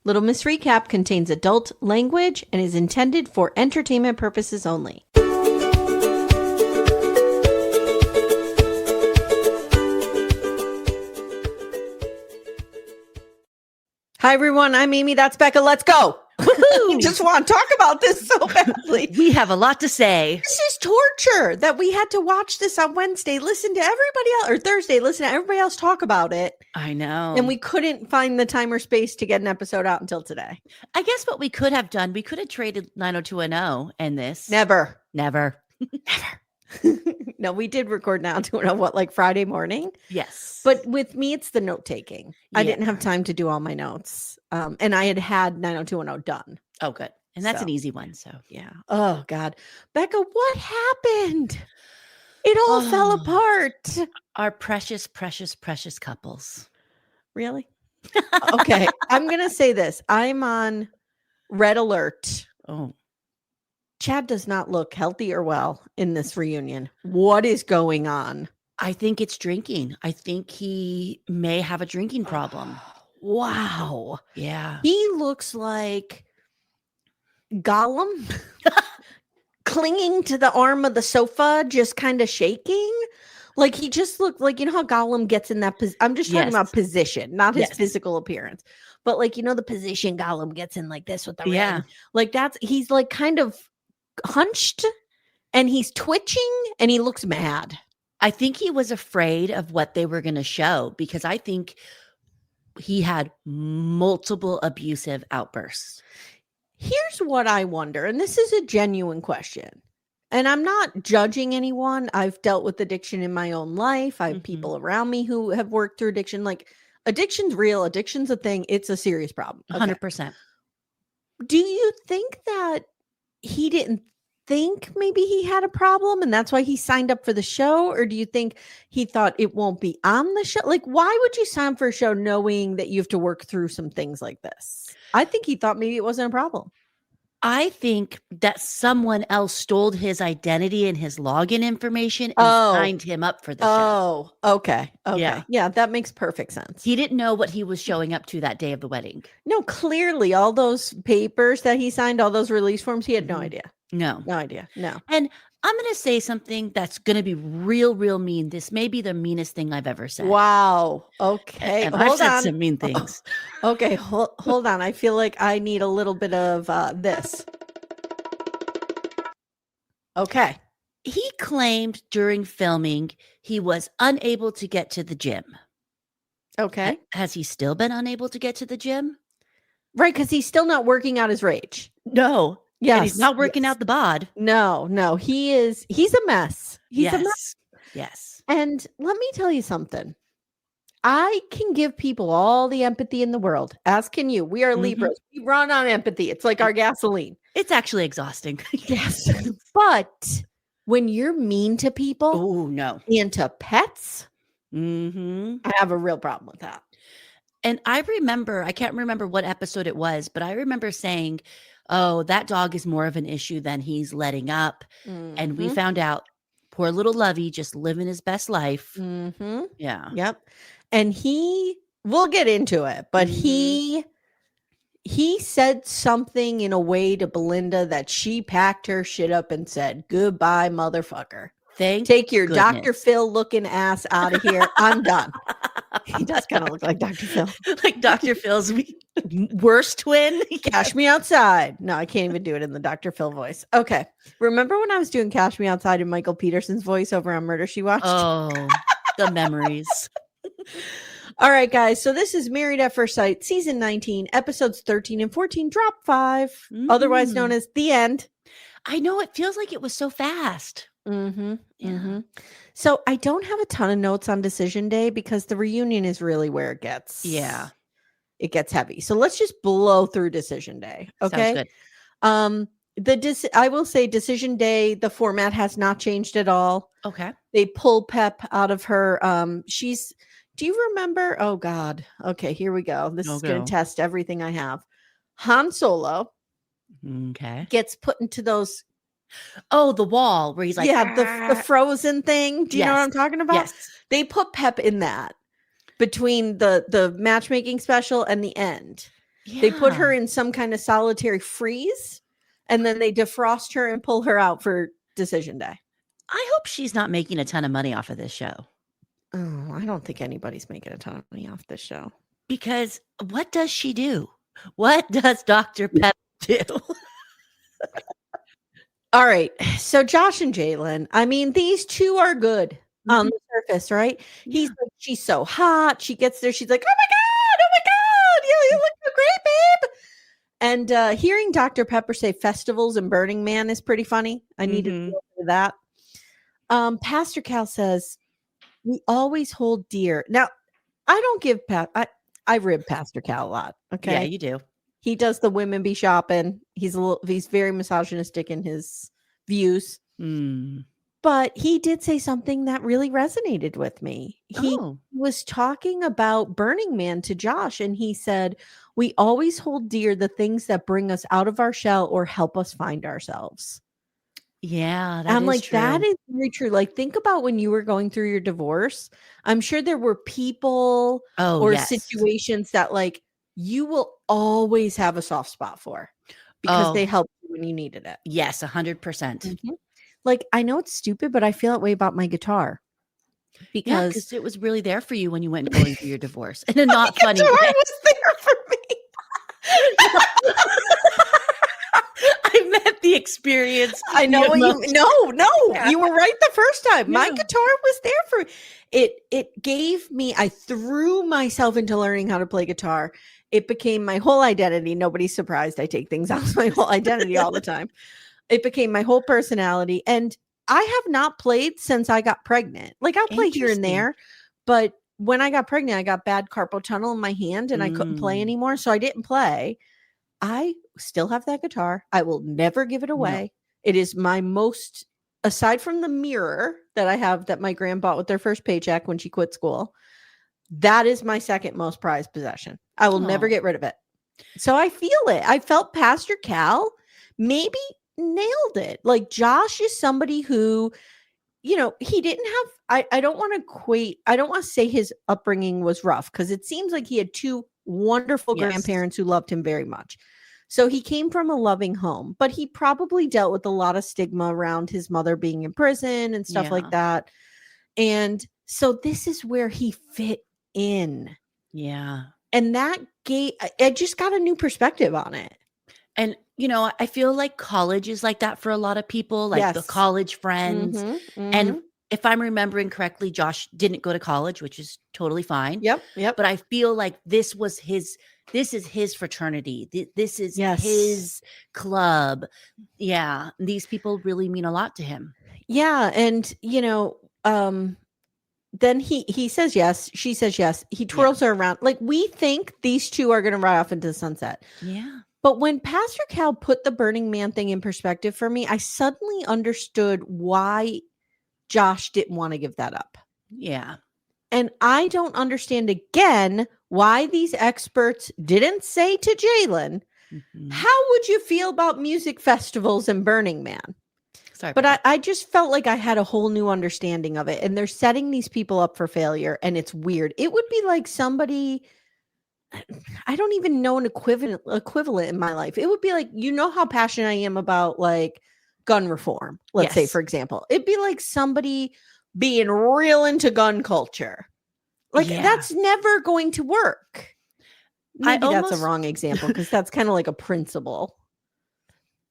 Little Miss Recap contains adult language and is intended for entertainment purposes only. Hi, everyone. I'm Amy. That's Becca. Let's go. I just want to talk about this so badly. We have a lot to say. This is torture that we had to watch this on Wednesday, listen to everybody else, or Thursday, listen to everybody else talk about it. I know. And we couldn't find the time or space to get an episode out until today. I guess what we could have done, we could have traded 90210 and this. Never. No, we did record now to what, like Friday morning? Yes. But with me, it's the note taking. Yeah. I didn't have time to do all my notes. And I had 90210 done. Oh, good. And that's an easy one. So, yeah. Oh, God. Becca, what happened? It all fell apart. Our precious couples. Really? Okay. I'm going to say this. I'm on red alert. Oh. Chad does not look healthy or well in this reunion. What is going on? I think it's drinking. I think he may have a drinking problem. Wow. Yeah. He looks like Gollum clinging to the arm of the sofa, just kind of shaking. Like he just looked like, you know how Gollum gets in that position? I'm just talking about position, not his physical appearance. But like, you know, the position Gollum gets in like this with the ring. Like he's like kind of hunched and he's twitching and he looks mad. I think he was afraid of what they were going to show because I think he had multiple abusive outbursts. Here's what I wonder, and this is a genuine question, and I'm not judging anyone. I've dealt with addiction in my own life. I have people around me who have worked through addiction. Like addiction's real. Addiction's a thing. It's a serious problem. Okay. 100%. Do you think that he didn't think maybe he had a problem and that's why he signed up for the show? Or do you think he thought it won't be on the show? Like, why would you sign up for a show knowing that you have to work through some things like this? I think he thought maybe it wasn't a problem. I think that someone else stole his identity and his login information and signed him up for the show. Oh, okay. Yeah, that makes perfect sense. He didn't know what he was showing up to that day of the wedding. No, clearly all those papers that he signed, all those release forms, he had no idea. No idea. No. And I'm going to say something that's going to be real mean. This may be the meanest thing I've ever said. Wow. Okay. And I've said some mean things. Okay. Hold on. I feel like I need a little bit of this. Okay. He claimed during filming he was unable to get to the gym. Okay. Has he still been unable to get to the gym? Right. Because he's still not working out his rage. No. Yes. And he's not working out the bod. No. He's a mess. He's a mess. Yes. And let me tell you something. I can give people all the empathy in the world, as can you. We are Libras. We run on empathy. It's like our gasoline. It's actually exhausting. Yes. But when you're mean to people, oh no, and to pets, I have a real problem with that. And I can't remember what episode it was, but I remember saying, oh, that dog is more of an issue than he's letting up. And we found out poor little Lovey just living his best life. Yeah. Yep. And we'll get into it, but he said something in a way to Belinda that she packed her shit up and said, goodbye, motherfucker. Take your goodness. Dr. Phil looking ass out of here. I'm done. He does kind of look like Dr. Phil. Like Dr. Phil's worst twin. Cash Me Outside. No, I can't even do it in the Dr. Phil voice. Okay. Remember when I was doing Cash Me Outside in Michael Peterson's voice over on Murder, She Watched? Oh, the memories. All right, guys. So this is Married at First Sight, season 19, episodes 13 and 14, drop 5, otherwise known as The End. I know, it feels like it was so fast. So I don't have a ton of notes on Decision Day because the reunion is really where it gets heavy. So let's just blow through Decision Day. Okay. Sounds good. I will say Decision Day, the format has not changed at all. Okay. They pull Pep out of her. Do you remember? Oh God. Okay, here we go. This is going to test everything I have. Han Solo gets put into those. Oh, the wall where he's like, the frozen thing. Do you know what I'm talking about? Yes. They put Pep in that between the matchmaking special and the end. They put her Yeah. in some kind of solitary freeze, and then they defrost her and pull her out for decision day. I hope she's not making a ton of money off of this show. Oh, I don't think anybody's making a ton of money off this show. Because what does she do? What does Dr. Pep do? All right. So Josh and Jalen, I mean, these two are good on the surface, right? He's Yeah. like, she's so hot. She gets there. She's like, oh my God. Yeah, you look so great, babe. And hearing Dr. Pepper say festivals and Burning Man is pretty funny. I needed to go through that. Pastor Cal says, we always hold dear. Now, I don't give I rib Pastor Cal a lot. Okay. Yeah, you do. He does the women be shopping. He's very misogynistic in his views. But he did say something that really resonated with me. He was talking about Burning Man to Josh, and he said, we always hold dear the things that bring us out of our shell or help us find ourselves. Yeah, I'm like, that is very true. Like, think about when you were going through your divorce. I'm sure there were people or situations that like you will always have a soft spot for because they helped you when you needed it. Yes, 100%. Like, I know it's stupid, but I feel that way about my guitar. Because it was really there for you when you went going through your divorce in a not funny way. It was there for me. I meant the experience. I know what you you were right the first time. My guitar was there for it gave me, I threw myself into learning how to play guitar. It became my whole identity. Nobody's surprised I take things out of my whole identity all the time. It became my whole personality. And I have not played since I got pregnant. Like, I'll play here and there, but when I got pregnant, I got bad carpal tunnel in my hand and I couldn't play anymore. So I didn't play. I still have that guitar. I will never give it away. No. It is my most, aside from the mirror that I have that my grand bought with their first paycheck when she quit school, that is my second most prized possession. I will never get rid of it. So I feel it. I felt Pastor Cal maybe nailed it. Like, Josh is somebody who, you know, he didn't have, I don't want to say his upbringing was rough, because it seems like he had two wonderful grandparents who loved him very much. So he came from a loving home, but he probably dealt with a lot of stigma around his mother being in prison and stuff like that. And so this is where he fit in. Yeah. And that I just got a new perspective on it. And, you know, I feel like college is like that for a lot of people, like the college friends. And if I'm remembering correctly, Josh didn't go to college, which is totally fine. Yep. But I feel like this is his fraternity. This is his club. Yeah. These people really mean a lot to him. Yeah. And, you know, then he says yes. She says yes. He twirls her around. Like, we think these two are going to ride off into the sunset. Yeah. But when Pastor Cal put the Burning Man thing in perspective for me, I suddenly understood why Josh didn't want to give that up. Yeah. And I don't understand again why these experts didn't say to Jalen, how would you feel about music festivals and Burning Man? Sorry, but I just felt like I had a whole new understanding of it. And they're setting these people up for failure. And it's weird. It would be like somebody, I don't even know an equivalent in my life. It would be like, you know how passionate I am about like gun reform, let's say, for example. It'd be like somebody being real into gun culture. Like, that's never going to work. Maybe that's a wrong example, because that's kind of like a principle.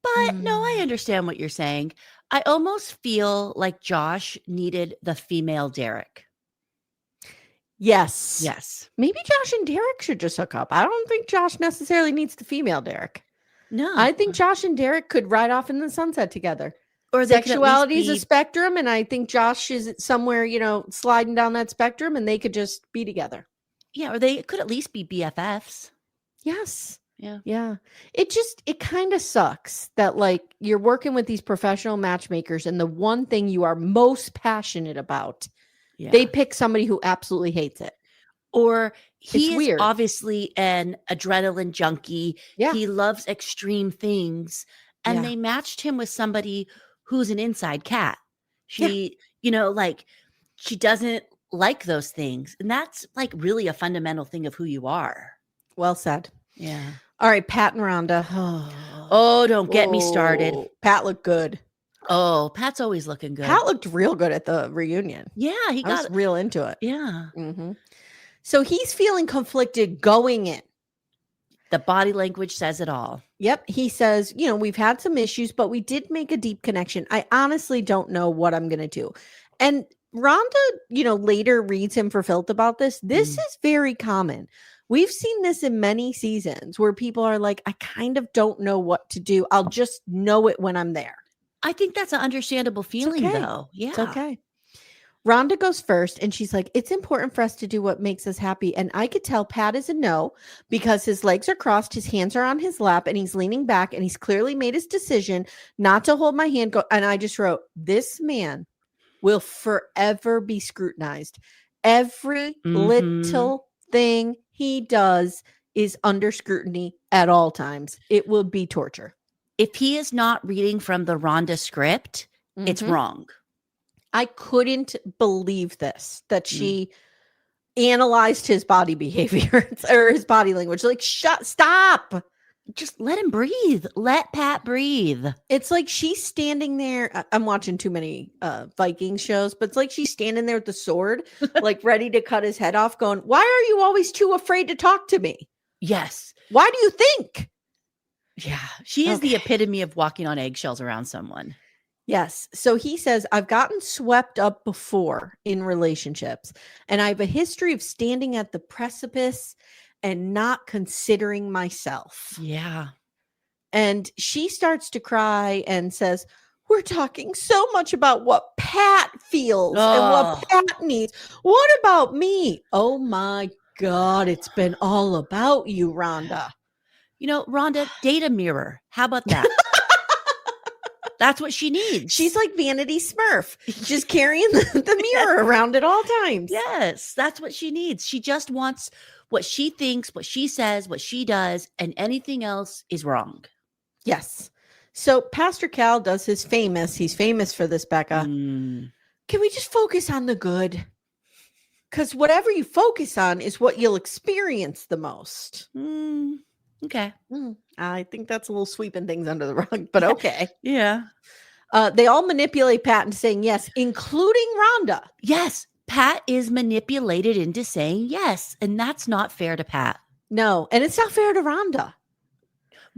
But no, I understand what you're saying. I almost feel like Josh needed the female Derrek. Yes. Maybe Josh and Derrek should just hook up. I don't think Josh necessarily needs the female Derrek. No. I think Josh and Derrek could ride off in the sunset together. Or sexuality is a spectrum, and I think Josh is somewhere, you know, sliding down that spectrum, and they could just be together. Yeah, or they could at least be BFFs. Yes. Yeah. Yeah. It kind of sucks that, like, you're working with these professional matchmakers, and the one thing you are most passionate about, they pick somebody who absolutely hates it. Or he is obviously an adrenaline junkie. Yeah. He loves extreme things. And they matched him with somebody who's an inside cat. She, you know, like, she doesn't like those things. And that's like really a fundamental thing of who you are. Well said. Yeah. All right, Pat and Rhonda. Oh, don't get me started. Pat looked good. Oh, Pat's always looking good. Pat looked real good at the reunion. Yeah, he I was got real into it. Yeah. Mm-hmm. So he's feeling conflicted going in. The body language says it all. Yep. He says, we've had some issues, but we did make a deep connection. I honestly don't know what I'm going to do. And Rhonda, later reads him for filth about this. This is very common. We've seen this in many seasons where people are like, I kind of don't know what to do. I'll just know it when I'm there. I think that's an understandable feeling, though. Yeah. It's okay. Rhonda goes first, and she's like, it's important for us to do what makes us happy. And I could tell Pat is a no because his legs are crossed, his hands are on his lap, and he's leaning back, and he's clearly made his decision not to hold my hand. And I just wrote, this man will forever be scrutinized. Every little thing he does is under scrutiny at all times. It will be torture. If he is not reading from the Rhonda script, it's wrong. I couldn't believe this, that she analyzed his body behavior or his body language. Like, stop. Just let him breathe. Let Pat breathe. It's like she's standing there. I'm watching too many Viking shows, but it's like she's standing there with the sword, like ready to cut his head off, going, why are you always too afraid to talk to me? Yes. Why do you think? Yeah. She is the epitome of walking on eggshells around someone. Yes. So he says, I've gotten swept up before in relationships, and I have a history of standing at the precipice and not considering myself. Yeah. And she starts to cry and says, we're talking so much about what Pat feels and what Pat needs. What about me? Oh my God, it's been all about you, Rhonda. Rhonda, data mirror. How about that? That's what she needs. She's like Vanity Smurf, just carrying the mirror around at all times. Yes, that's what she needs. She just wants what she thinks, what she says, what she does, and anything else is wrong. Yes. So Pastor Cal does he's famous for this, Becca. Can we just focus on the good? Because whatever you focus on is what you'll experience the most. Okay. I think that's a little sweeping things under the rug, but okay. Yeah. They all manipulate Pat into saying yes, including Rhonda. Yes. Pat is manipulated into saying yes, and that's not fair to Pat. No, and it's not fair to Rhonda.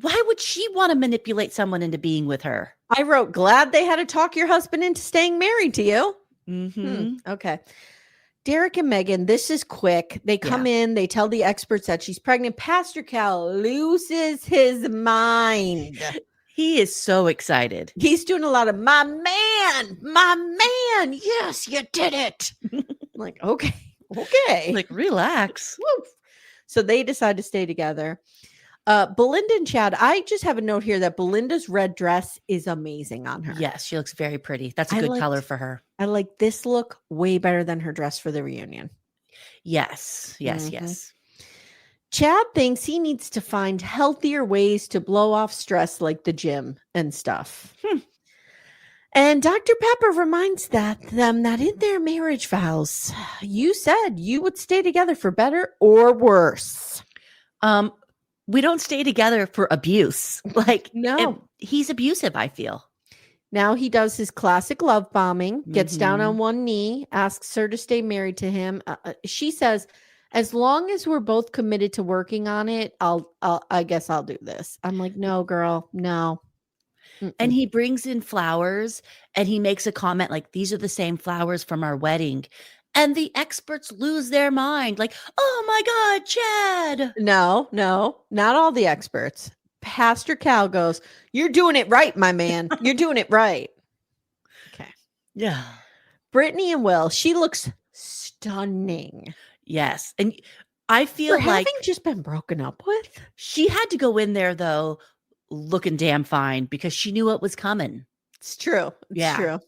Why would she want to manipulate someone into being with her? I wrote, glad they had to talk your husband into staying married to you. Okay. Derrek and Meghann, this is quick. They come in, they tell the experts that she's pregnant. Pastor Cal loses his mind. He is so excited. He's doing a lot of, my man, yes, you did it. I'm like, okay. Like, relax. Woo. So they decide to stay together. Belinda and Chad, I just have a note here that Belinda's red dress is amazing on her. Yes, she looks very pretty. That's a good color for her. I like this look way better than her dress for the reunion. Yes. Chad thinks he needs to find healthier ways to blow off stress like the gym and stuff. And Dr. Pepper reminds them that in their marriage vows, you said you would stay together for better or worse. We don't stay together for abuse. No. He's abusive, I feel. Now he does his classic love bombing, gets down on one knee, asks her to stay married to him. She says, as long as we're both committed to working on it, I guess I'll do this. I'm like, no, girl, no. And he brings in flowers and he makes a comment like, these are the same flowers from our wedding. And the experts lose their mind. Like, oh my God, Chad. No, not all the experts. Pastor Cal goes, you're doing it right, my man. You're doing it right. Okay. Yeah. Brittany and Will, she looks stunning. Yes. And I feel like having just been broken up with. She had to go in there, though, looking damn fine because she knew what was coming. It's true. It's true.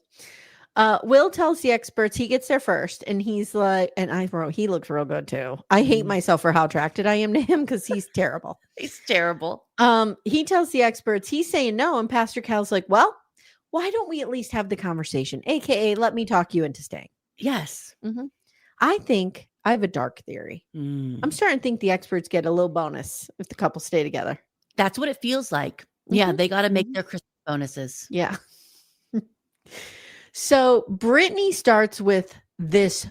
Will tells the experts he gets there first, and he's like, and I wrote, he looks real good too. I hate myself for how attracted I am to him because he's terrible. He's terrible. He tells the experts he's saying no, and Pastor Cal's like, well, why don't we at least have the conversation? AKA, let me talk you into staying. Yes. I think I have a dark theory. I'm starting to think the experts get a little bonus if the couple stay together. That's what it feels like. Yeah, they got to make their Christmas bonuses. Yeah. So Brittany starts with this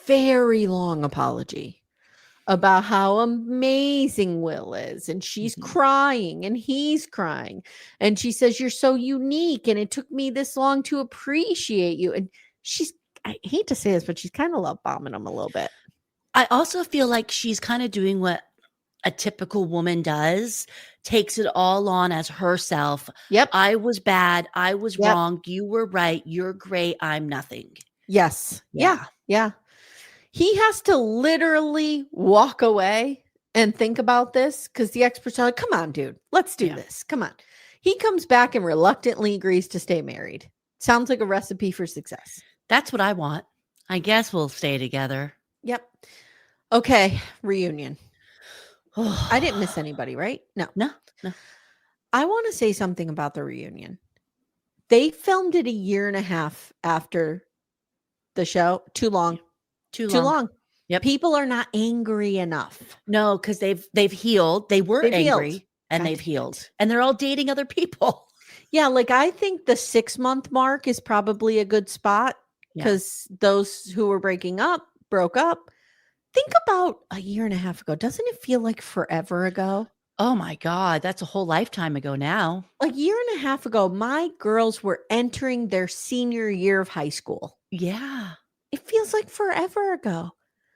very long apology about how amazing Will is. And she's crying and he's crying. And she says, you're so unique. And it took me this long to appreciate you. And I hate to say this, but she's kind of love bombing him a little bit. I also feel like she's kind of doing what a typical woman does, takes it all on as herself. Yep. I was bad. I was wrong. You were right. You're great. I'm nothing. Yes. Yeah. He has to literally walk away and think about this because the experts are like, come on, dude, let's do this. Come on. He comes back and reluctantly agrees to stay married. Sounds like a recipe for success. That's what I want. I guess we'll stay together. Yep. Okay. Reunion. I didn't miss anybody, right? No. I want to say something about the reunion. They filmed it a year and a half after the show. Too long. Too long. Yep. People are not angry enough. No, because they've healed. They've angry healed. And they've healed. And they're all dating other people. Yeah, like I think the 6-month mark is probably a good spot because those who were breaking up broke up. Think about a year and a half ago. Doesn't it feel like forever ago? Oh my God, that's a whole lifetime ago now. Like a year and a half ago, my girls were entering their senior year of high school. Yeah. It feels like forever ago.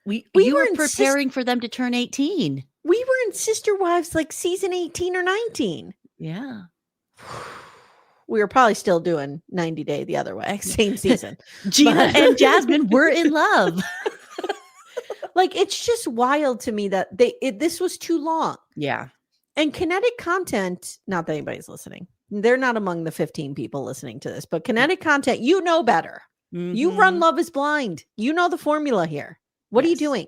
We were preparing for them to turn 18. We were in Sister Wives like season 18 or 19. Yeah. We were probably still doing 90 Day the other way. Same season. Gina and Jasmine were in love. Like, it's just wild to me that this was too long. Yeah. And kinetic content, not that anybody's listening. They're not among the 15 people listening to this, but kinetic content, you know better. You run Love is Blind. You know the formula here. What are you doing?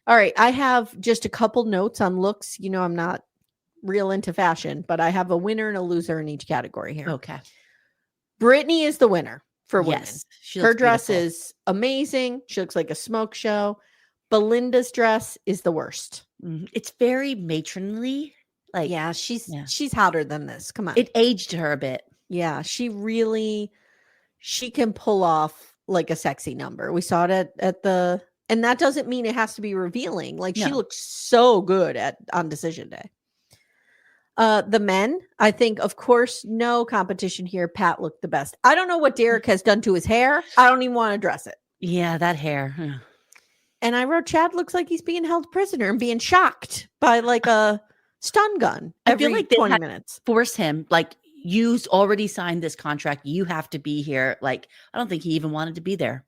All right. I have just a couple notes on looks. You know, I'm not real into fashion, but I have a winner and a loser in each category here. Okay. Brittany is the winner for women. Yes, her dress is amazing. She looks like a smoke show. Belinda's dress is the worst. It's very matronly. Like, yeah, she's hotter than this. Come on. It aged her a bit. Yeah, she can pull off like a sexy number. We saw it at the, and that doesn't mean it has to be revealing. Like she looks so good on decision day. The men, I think, of course, no competition here. Pat looked the best. I don't know what Derrek has done to his hair. I don't even want to address it. Yeah, that hair. And I wrote, Chad looks like he's being held prisoner and being shocked by like a stun gun every I feel like 20 minutes. Force him, like, you already signed this contract. You have to be here. Like, I don't think he even wanted to be there.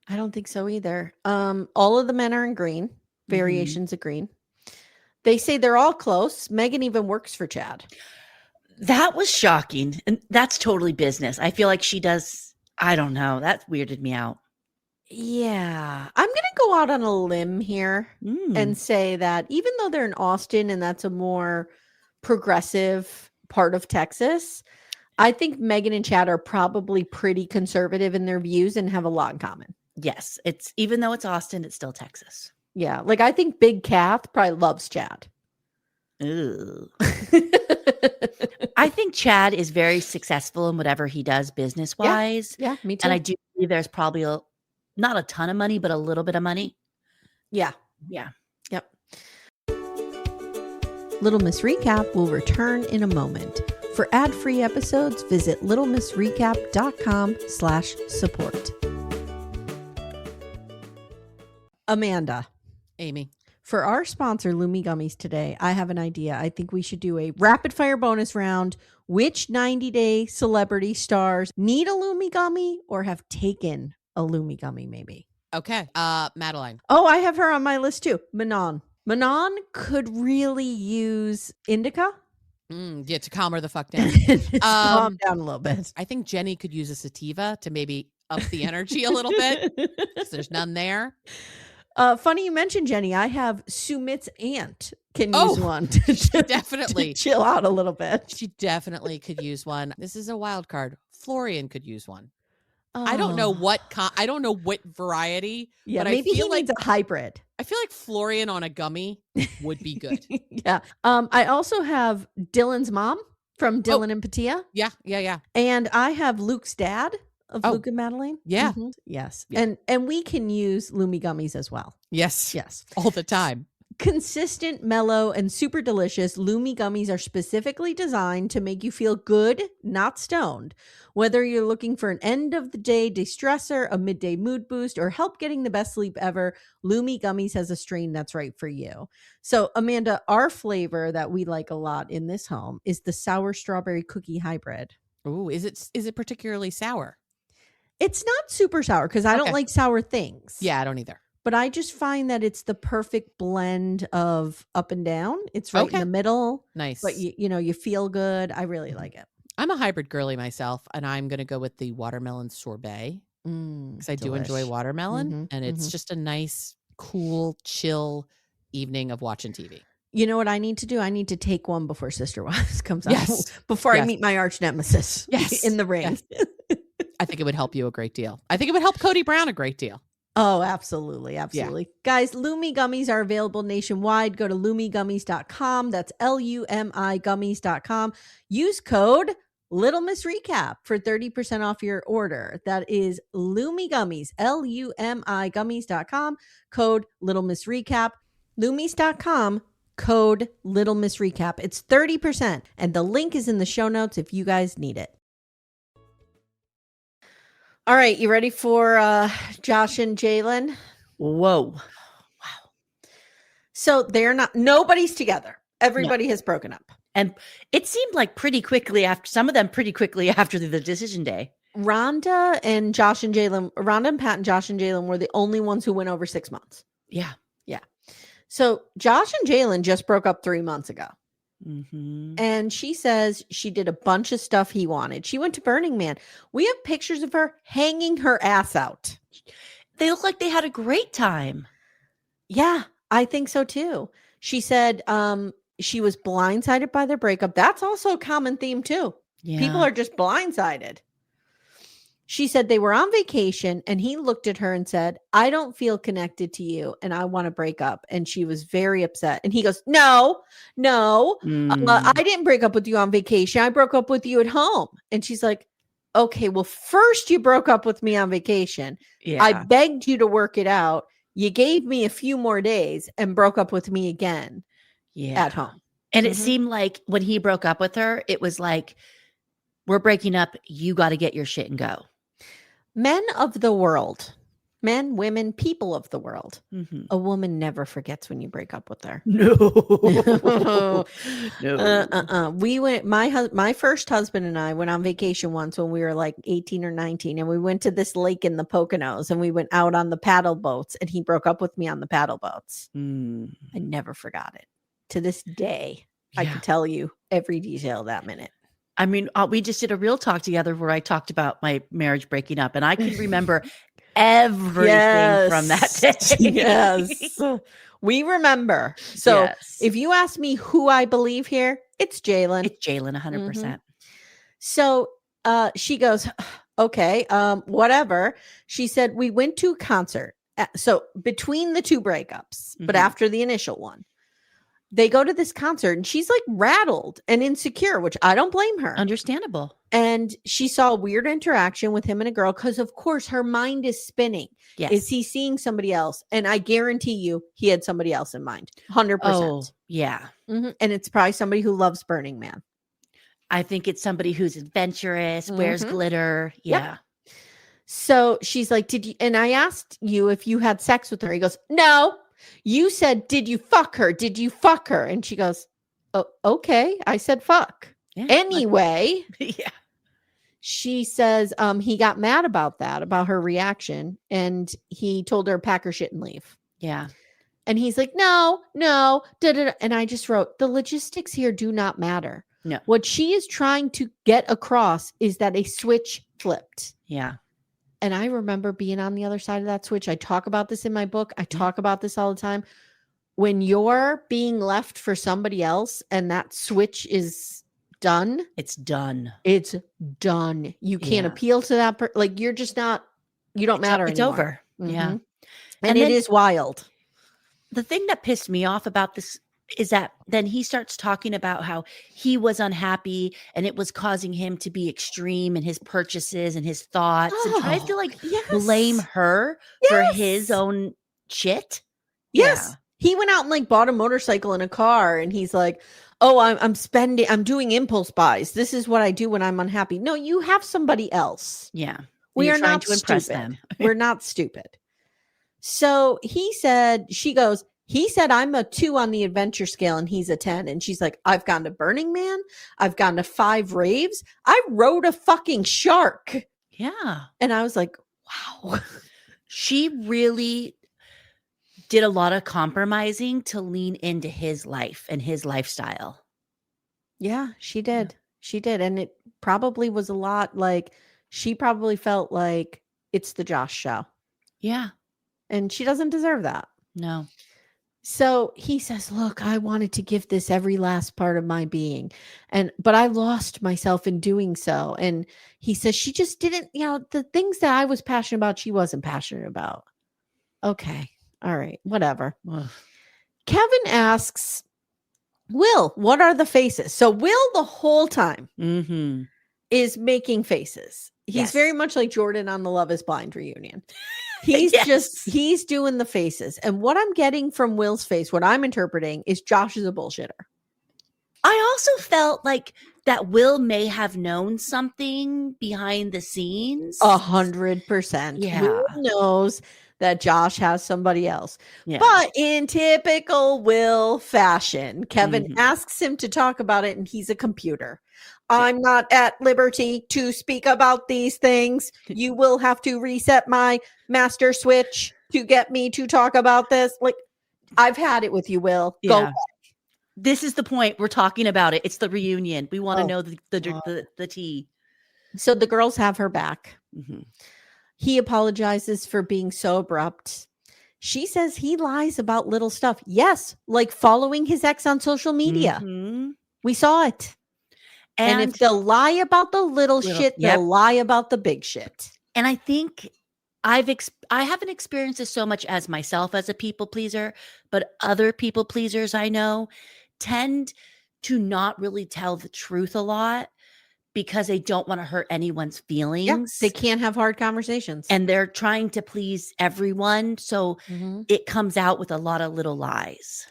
I don't think so either. All of the men are in green, variations of green. They say they're all close. Meghann even works for Chad. That was shocking. And that's totally business. I feel like she does. I don't know. That weirded me out. Yeah. I'm going to go out on a limb here and say that even though they're in Austin and that's a more progressive part of Texas, I think Meghann and Chad are probably pretty conservative in their views and have a lot in common. Yes. It's, even though it's Austin, it's still Texas. Yeah. Like I think Big Kath probably loves Chad. Ooh. I think Chad is very successful in whatever he does business wise. Yeah, me too. And I do believe there's probably not a ton of money, but a little bit of money. Yeah. Yep. Little Miss Recap will return in a moment. For ad-free episodes, visit littlemissrecap.com/support. Amanda. Amy. For our sponsor, Lumi Gummies today, I have an idea. I think we should do a rapid fire bonus round. Which 90-day celebrity stars need a Lumi Gummy or have taken a Lumi Gummy maybe? Okay. Madeline. Oh, I have her on my list too. Manon. Manon could really use indica. Yeah, to calm her the fuck down. Calm down a little bit. I think Jenny could use a sativa to maybe up the energy a little bit. Because there's none there. Funny you mentioned Jenny. I have Sumit's aunt can use one to definitely chill out a little bit. She definitely could use one. This is a wild card. Florian could use one. I don't know Oh. what I don't know what variety. Yeah, but maybe I feel he like needs a hybrid. I feel like Florian on a gummy would be good. Yeah. I also have Dylan's mom from Oh. Dylan and Patia. Yeah. And I have Luke's dad of Oh. Luke and Madeline. Yeah. Mhm. Yes. Yeah. And we can use Lumi gummies as well. Yes. Yes. All the time. Consistent, mellow, and super delicious, Lumi gummies are specifically designed to make you feel good, not stoned. Whether you're looking for an end of the day de-stressor, a midday mood boost, or help getting the best sleep ever, Lumi gummies has a strain that's right for you. So, Amanda, our flavor that we like a lot in this home is the sour strawberry cookie hybrid. Ooh, is it particularly sour? It's not super sour because I don't Okay. like sour things. Yeah, I don't either. But I just find that it's the perfect blend of up and down. It's right in the middle. Nice. But you feel good. I really like it. I'm a hybrid girly myself, and I'm going to go with the watermelon sorbet because I do enjoy watermelon, and it's just a nice, cool, chill evening of watching TV. You know what I need to do? I need to take one before Sister Wives comes out. Yes. Before I meet my arch nemesis. Yes. In the ring. Yes. I think it would help you a great deal. I think it would help Cody Brown a great deal. Oh, absolutely. Absolutely. Yeah. Guys, Lumi gummies are available nationwide. Go to lumigummies.com. That's LUMI gummies.com. Use code Little Miss Recap for 30% off your order. That is Lumi Gummies, LUMI gummies.com. Code Little Miss Recap. Lumis.com. Code Little Miss Recap. It's 30%. And the link is in the show notes if you guys need it. All right, you ready for Josh and Jalen? Whoa. Wow. So nobody's together. Everybody has broken up. And it seemed like some of them pretty quickly after the decision day. Rhonda and Pat and Josh and Jalen were the only ones who went over 6 months. Yeah. Yeah. So Josh and Jalen just broke up 3 months ago. Mm-hmm. And she says she did a bunch of stuff he wanted. She went to Burning Man. We have pictures of her hanging her ass out. They look like they had a great time. Yeah, I think so too. She said she was blindsided by their breakup. That's also a common theme too. Yeah. People are just blindsided. She said they were on vacation and he looked at her and said, I don't feel connected to you and I want to break up. And she was very upset. And he goes, no, I didn't break up with you on vacation. I broke up with you at home. And she's like, okay, well, first you broke up with me on vacation. Yeah. I begged you to work it out. You gave me a few more days and broke up with me again at home. And it seemed like when he broke up with her, it was like, we're breaking up. You got to get your shit and go. Men of the world, men, women, people of the world. Mm-hmm. A woman never forgets when you break up with her. No. We went, my first husband and I went on vacation once when we were like 18 or 19. And we went to this lake in the Poconos and we went out on the paddle boats and he broke up with me on the paddle boats. I never forgot it. To this day, I can tell you every detail of that minute. I mean, we just did a real talk together where I talked about my marriage breaking up, and I can remember everything from that day. Yes. We remember. So if you ask me who I believe here, it's Jalen. It's Jalen, 100%. Mm-hmm. So she goes, okay, whatever. She said, we went to a concert. So between the two breakups, but after the initial one. They go to this concert and she's like rattled and insecure, which I don't blame her. Understandable. And she saw a weird interaction with him and a girl because, of course, her mind is spinning. Yes. Is he seeing somebody else? And I guarantee you he had somebody else in mind. 100%. Oh, yeah. Mm-hmm. And it's probably somebody who loves Burning Man. I think it's somebody who's adventurous, wears glitter. Yeah. Yep. So she's like, did you? And I asked you if you had sex with her. He goes, no. You said, did you fuck her? Did you fuck her? And she goes, oh, okay. I said, fuck. Yeah, anyway. Yeah. She says he got mad about that, about her reaction. And he told her pack her shit and leave. Yeah. And he's like, no. And I just wrote, the logistics here do not matter. No. What she is trying to get across is that a switch flipped. Yeah. And I remember being on the other side of that switch. I talk about this in my book. I talk about this all the time. When you're being left for somebody else and that switch is done. It's done. It's done. You can't appeal to that. Like, you're just not, you don't matter It's anymore. over. Yeah. And it is wild. The thing that pissed me off about this is that then he starts talking about how he was unhappy and it was causing him to be extreme in his purchases and his thoughts and tries to like blame her for his own shit. Yes. Yeah. He went out and like bought a motorcycle and a car and he's like, oh, I'm doing impulse buys. This is what I do when I'm unhappy. No, you have somebody else. Yeah. We You're are trying not to impress stupid. them. We're not stupid. So he said, he said, I'm a 2 on the adventure scale and he's a 10. And she's like, I've gone to Burning Man. I've gone to 5 raves. I rode a fucking shark. Yeah. And I was like, wow. She really did a lot of compromising to lean into his life and his lifestyle. Yeah, she did. She did. And it probably was a lot like, she probably felt like it's the Josh show. Yeah. And she doesn't deserve that. No. So he says, look, I wanted to give this every last part of my being. But I lost myself in doing so. And he says, she just didn't, the things that I was passionate about, she wasn't passionate about. Okay. All right. Whatever. Ugh. Kevin asks, Will, what are the faces? So Will the whole time is making faces. He's very much like Jordan on the Love is Blind reunion. He's he's doing the faces. And what I'm getting from Will's face, what I'm interpreting is Josh is a bullshitter. I also felt like that Will may have known something behind the scenes. 100%. Yeah. Will knows that Josh has somebody else. Yeah. But in typical Will fashion, Kevin asks him to talk about it and he's a computer. I'm not at liberty to speak about these things. You will have to reset my master switch to get me to talk about this. Like, I've had it with you, Will. Go back. This is the point. We're talking about it. It's the reunion. We want to know the tea. So the girls have her back. He apologizes for being so abrupt. She says he lies about little stuff. Yes, like following his ex on social media. We saw it. And if they'll lie about the little shit, they'll lie about the big shit. And I think I haven't experienced this so much as myself as a people pleaser, but other people pleasers I know tend to not really tell the truth a lot because they don't want to hurt anyone's feelings. Yeah, they can't have hard conversations. And they're trying to please everyone. So it comes out with a lot of little lies.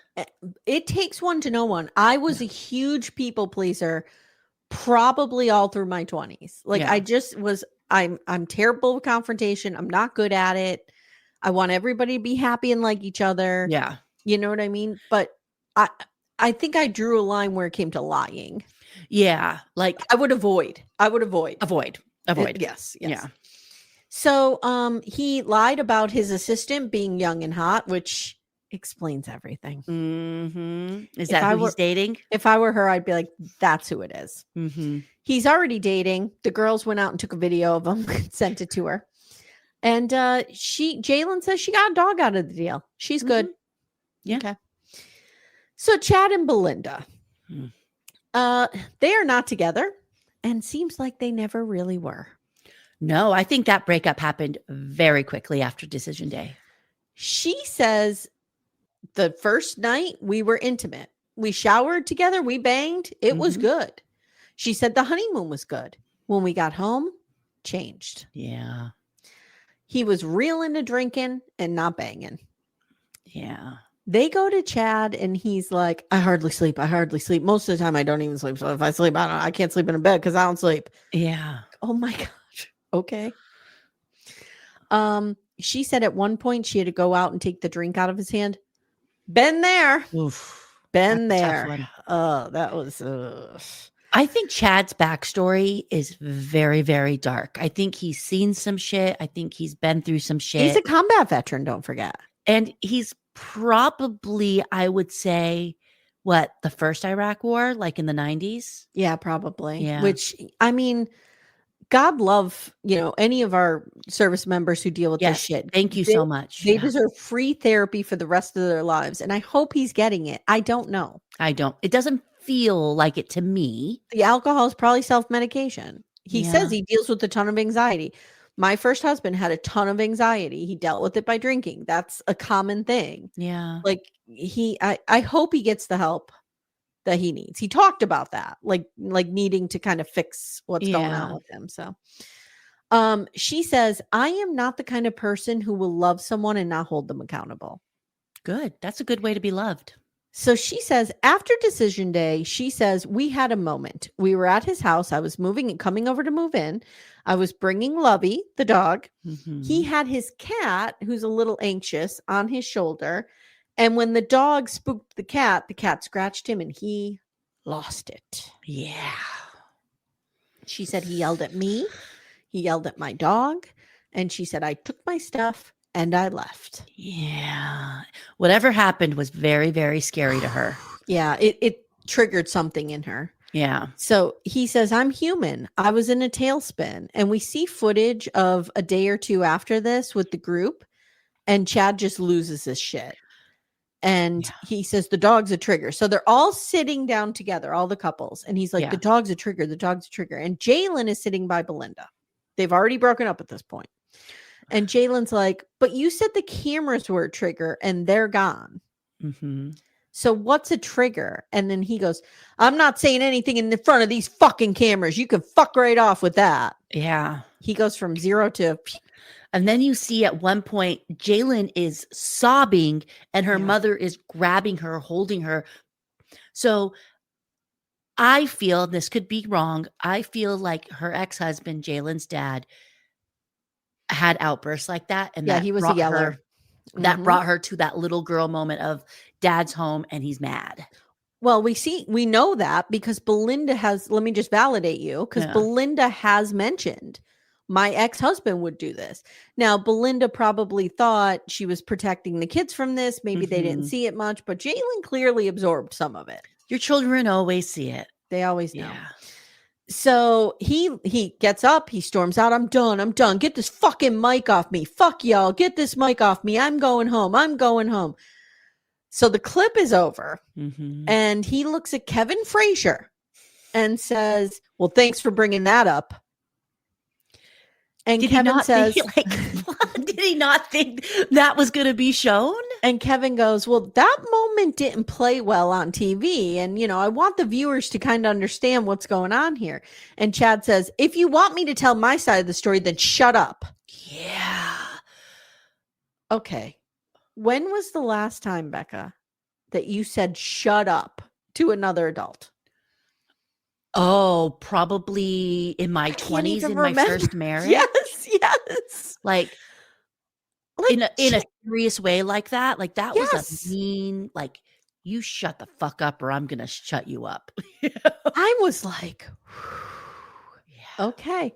It takes one to know one. I was a huge people pleaser probably all through my 20s. Like I just was, I'm terrible with confrontation. I'm not good at it. I want everybody to be happy and like each other. Yeah. You know what I mean? But I think I drew a line where it came to lying. Yeah. Like I would avoid. Avoid. Yes. Yeah. So he lied about his assistant being young and hot, which explains everything. Is that who he's dating? If I were her, I'd be like, that's who it is. He's already dating. The girls went out and took a video of him and sent it to her. And Jalen says she got a dog out of the deal. She's good. Yeah. Okay. So Chad and Belinda, they are not together and seems like they never really were. No, I think that breakup happened very quickly after decision day. She says the first night we were intimate. We showered together. We banged. It was good. She said the honeymoon was good. When we got home, changed. Yeah. He was real into drinking and not banging. Yeah. They go to Chad and he's like, I hardly sleep. Most of the time I don't even sleep. So if I sleep, I can't sleep in a bed because I don't sleep. Yeah. Oh my gosh. Okay. She said at one point she had to go out and take the drink out of his hand. Been there. Oof. Been there. That was I think Chad's backstory is very, very dark. I think he's seen some shit. I think he's been through some shit. He's a combat veteran, don't forget. And he's probably, I would say, the first Iraq war, like in the 90s? Yeah, probably. Yeah. Which, I mean, God love, any of our service members who deal with this shit. Thank you so much. They deserve free therapy for the rest of their lives. And I hope he's getting it. I don't know. I don't. It doesn't feel like it to me. The alcohol is probably self-medication. He Yeah. says he deals with a ton of anxiety. My first husband had a ton of anxiety. He dealt with it by drinking. That's a common thing. Yeah. Like I hope he gets the help that he needs. He talked about that, like needing to kind of fix what's going on with him. So she says, I am not the kind of person who will love someone and not hold them accountable. Good. That's a good way to be loved. So she says, after decision day, she says, we had a moment. We were at his house. I was coming over to move in. I was bringing Lovey, the dog. Mm-hmm. He had his cat, who's a little anxious, on his shoulder. And when the dog spooked the cat scratched him and he lost it. Yeah. She said he yelled at me. He yelled at my dog. And she said, I took my stuff and I left. Yeah. Whatever happened was very, very scary to her. Yeah. It triggered something in her. Yeah. So he says, I'm human. I was in a tailspin. And we see footage of a day or two after this with the group. And Chad just loses his shit. And he says, the dog's a trigger. So they're all sitting down together, all the couples. And he's like, the dog's a trigger. The dog's a trigger. And Jalen is sitting by Belinda. They've already broken up at this point. And Jalen's like, but you said the cameras were a trigger and they're gone. Mm-hmm. So what's a trigger? And then he goes, I'm not saying anything in the front of these fucking cameras. You can fuck right off with that. Yeah. He goes from 0 to... And then you see at one point, Jalen is sobbing and her mother is grabbing her, holding her. So I feel, this could be wrong, I feel like her ex-husband, Jalen's dad, had outbursts like that. And that he was a yeller. That brought her to that little girl moment of dad's home and he's mad. Well, we know that because Belinda has, let me just validate you, because Belinda has mentioned my ex-husband would do this. Now, Belinda probably thought she was protecting the kids from this. Maybe they didn't see it much, but Jalen clearly absorbed some of it. Your children always see it. They always know. Yeah. So he gets up, he storms out. I'm done. Get this fucking mic off me. Fuck y'all. Get this mic off me. I'm going home. So the clip is over and he looks at Kevin Frazier and says, well, thanks for bringing that up. And Kevin says, did he not think that was going to be shown? And Kevin goes, well, that moment didn't play well on TV. And, I want the viewers to kind of understand what's going on here. And Chad says, if you want me to tell my side of the story, then shut up. Yeah. Okay. When was the last time, Becca, that you said shut up to another adult? Oh, probably in my 20s, in my first marriage. Yes. Like in a serious way like that. Like that was a mean, like, you shut the fuck up or I'm going to shut you up. I was like, okay.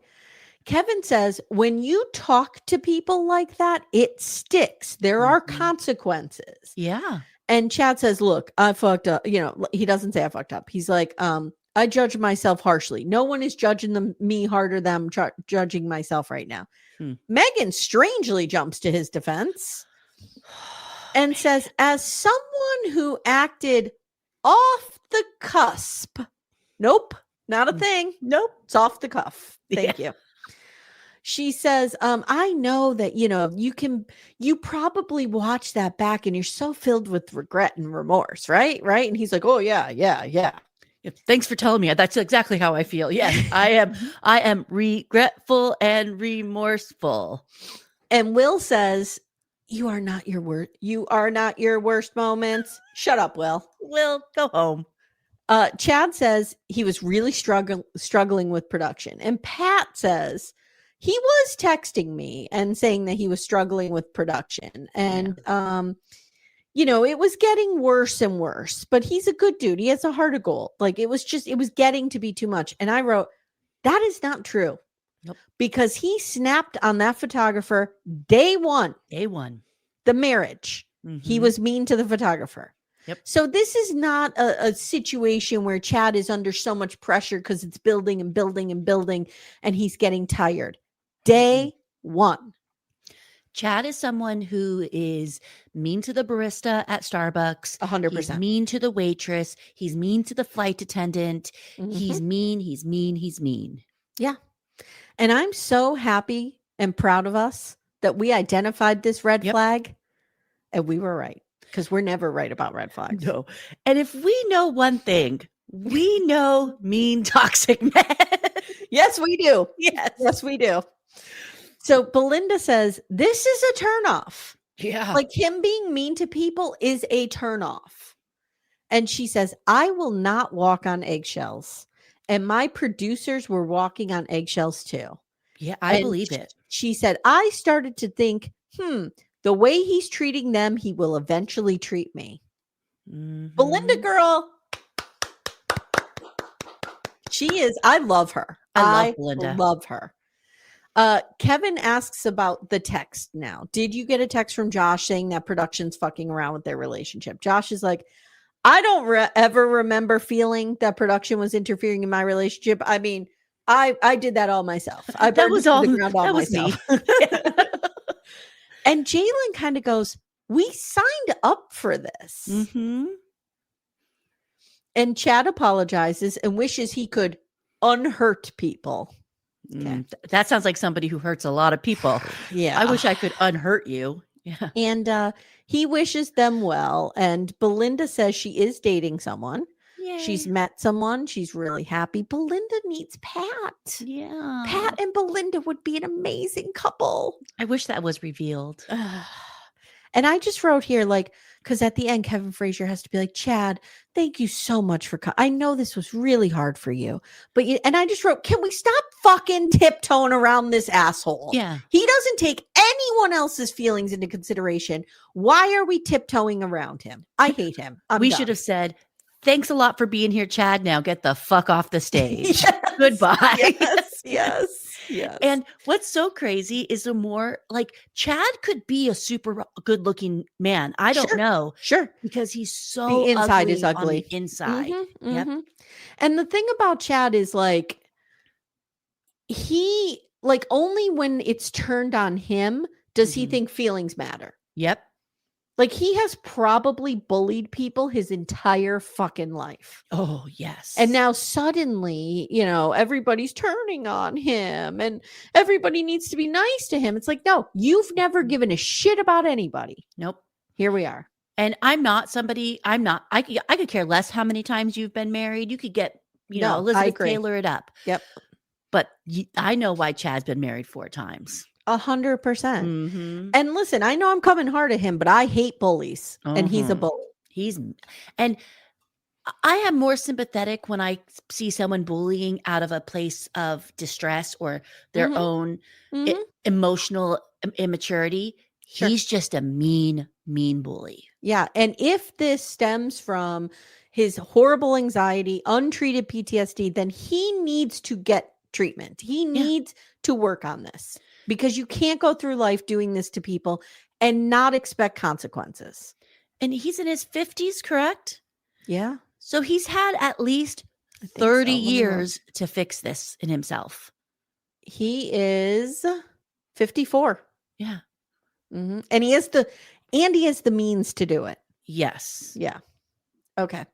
Kevin says, when you talk to people like that, it sticks. There are consequences. Yeah. And Chad says, look, I fucked up. He doesn't say I fucked up. He's like, I judge myself harshly. No one is judging me harder than I'm judging myself right now. Meghann strangely jumps to his defense and says, as someone who acted off the cusp, nope, not a thing. Nope, it's off the cuff. Thank you. She says, I know that, you probably watch that back and you're so filled with regret and remorse, right? Right. And he's like, oh, yeah. Thanks for telling me. That's exactly how I feel. Yes, I am regretful and remorseful. And Will says, you are not your worst moments. Shut up, Will. Will, go home. Chad says he was really struggling with production. And Pat says he was texting me and saying that he was struggling with production. And, it was getting worse and worse, but he's a good dude. He has a heart of gold. Like it was getting to be too much. And I wrote, that is not true. Nope. Because he snapped on that photographer day one. The marriage. He was mean to the photographer. Yep. So this is not a situation where Chad is under so much pressure because it's building and building and building and he's getting tired. Day one. Chad is someone who is mean to the barista at Starbucks. 100%. He's mean to the waitress. He's mean to the flight attendant. He's mean. He's mean. He's mean. Yeah. And I'm so happy and proud of us that we identified this red flag and we were right, because we're never right about red flags. No. And if we know one thing, we know mean, toxic men. Yes, we do. Yes, we do. So Belinda says, this is a turnoff. Yeah. Like, him being mean to people is a turnoff. And she says, I will not walk on eggshells. And my producers were walking on eggshells too. Yeah, I believe it. She said, I started to think, the way he's treating them, he will eventually treat me. Belinda girl. She is, I love her. I love Belinda. Love her. Kevin asks about the text now. Did you get a text from Josh saying that production's fucking around with their relationship? Josh is like, I don't ever remember feeling that production was interfering in my relationship. I mean, I did that all myself. That was me. And Jalen kind of goes, we signed up for this. And Chad apologizes and wishes he could unhurt people. Okay. That sounds like somebody who hurts a lot of people. Yeah. I wish I could unhurt you. Yeah. And he wishes them well. And Belinda says she is dating someone. Yay. She's met someone. She's really happy. Belinda needs Pat. Yeah. Pat and Belinda would be an amazing couple. I wish that was revealed. And I just wrote here, like, because at the end, Kevin Frazier has to be like, Chad, thank you so much for I know this was really hard for you. But and I just wrote, can we stop fucking tiptoeing around this asshole? Yeah. He doesn't take anyone else's feelings into consideration. Why are we tiptoeing around him? I hate him. We should have said, thanks a lot for being here, Chad. Now get the fuck off the stage. Yes. Goodbye. Yes. And what's so crazy is the more, like, Chad could be a super good looking man. I don't know. Sure. Because he's so the inside ugly is ugly. On the inside. Yep. And the thing about Chad is, like, he, like, only when it's turned on him does he think feelings matter. Yep. Like, he has probably bullied people his entire fucking life. Oh, yes. And now suddenly, you know, everybody's turning on him and everybody needs to be nice to him. It's like, no, you've never given a shit about anybody. Nope. Here we are. And I could care less how many times you've been married. You could get, Elizabeth Taylor it up. Yep. But I know why Chad's been married 4 times. 100%. And listen, I know I'm coming hard at him, but I hate bullies, and he's a bully. And I am more sympathetic when I see someone bullying out of a place of distress or their own emotional immaturity. Sure. He's just a mean bully. Yeah. And if this stems from his horrible anxiety, untreated PTSD, then he needs to get treatment. He needs to work on this. Because you can't go through life doing this to people and not expect consequences. And he's in his 50s, correct? Yeah. So he's had at least 30 years to fix this in himself. He is 54. Yeah. And he has the means to do it. Yes. Yeah. Okay.